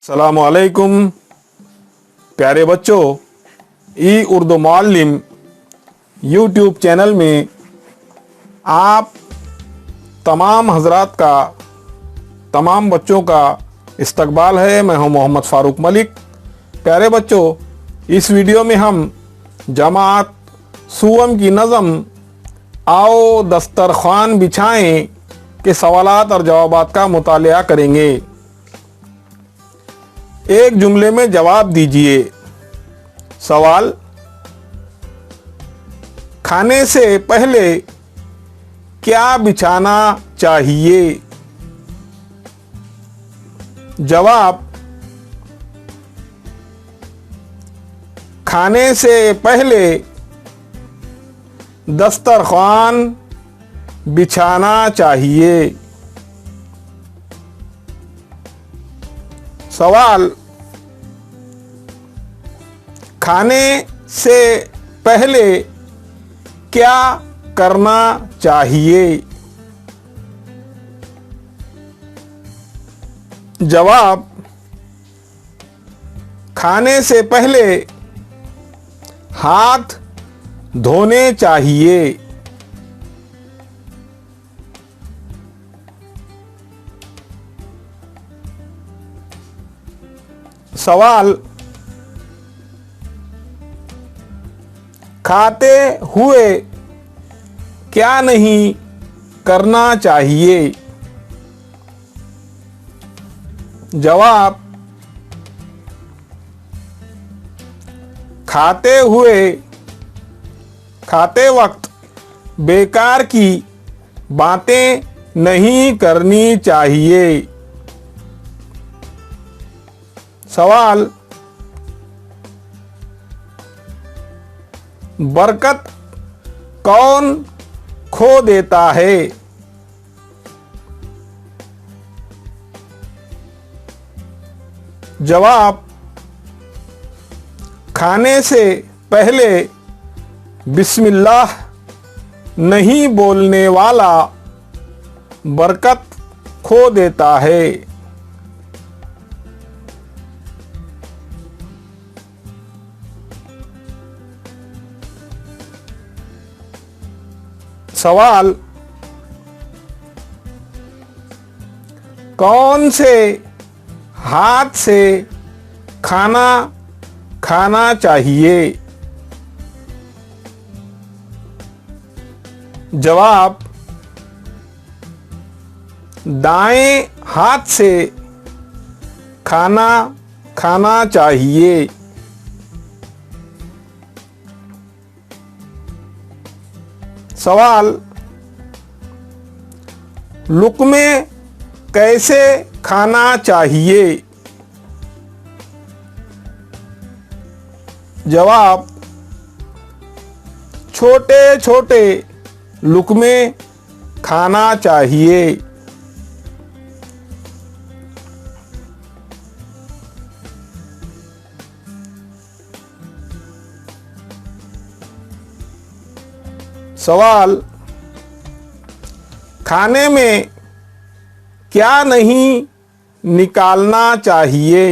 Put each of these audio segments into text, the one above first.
अस्सलामुअलैकुम प्यारे बच्चों, ई उर्दू मुअल्लिम यूट्यूब चैनल में आप तमाम हजरात का, तमाम बच्चों का इस्तकबाल है। मैं हूं मोहम्मद फ़ारूक मलिक। प्यारे बच्चों, इस वीडियो में हम जमात सूवम की नज़म आओ दस्तरखान बिछाएं के सवालात और जवाबात का मुतालिया करेंगे। एक जुमले में जवाब दीजिए। सवाल: खाने से पहले क्या बिछाना चाहिए? जवाब: खाने से पहले दस्तरखान बिछाना चाहिए। सवाल: खाने से पहले क्या करना चाहिए? जवाब: खाने से पहले हाथ धोने चाहिए। सवाल: खाते हुए क्या नहीं करना चाहिए? जवाब: खाते वक्त बेकार की बातें नहीं करनी चाहिए। सवाल: बरकत कौन खो देता है? जवाब: खाने से पहले बिस्मिल्लाह नहीं बोलने वाला बरकत खो देता है। सवाल: कौन से हाथ से खाना खाना चाहिए? जवाब: दाएं हाथ से खाना खाना चाहिए। सवाल: लुक़्मे कैसे खाना चाहिए? जवाब: छोटे छोटे लुक़्मे खाना चाहिए। सवाल: खाने में क्या नहीं निकालना चाहिए?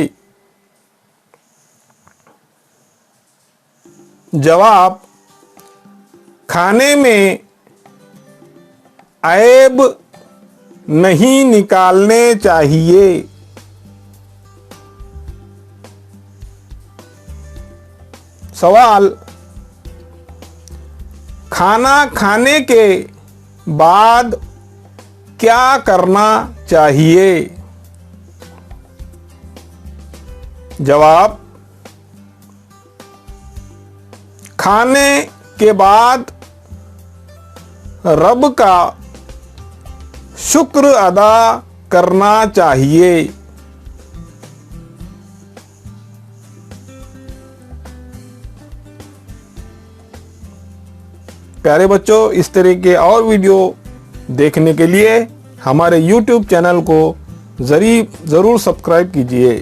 जवाब: खाने में ऐब नहीं निकालने चाहिए। सवाल: खाना खाने के बाद क्या करना चाहिए? जवाब: खाने के बाद रब का शुक्र अदा करना चाहिए। प्यारे बच्चों, इस तरह के और वीडियो देखने के लिए हमारे YouTube चैनल को ज़रूर सब्सक्राइब कीजिए।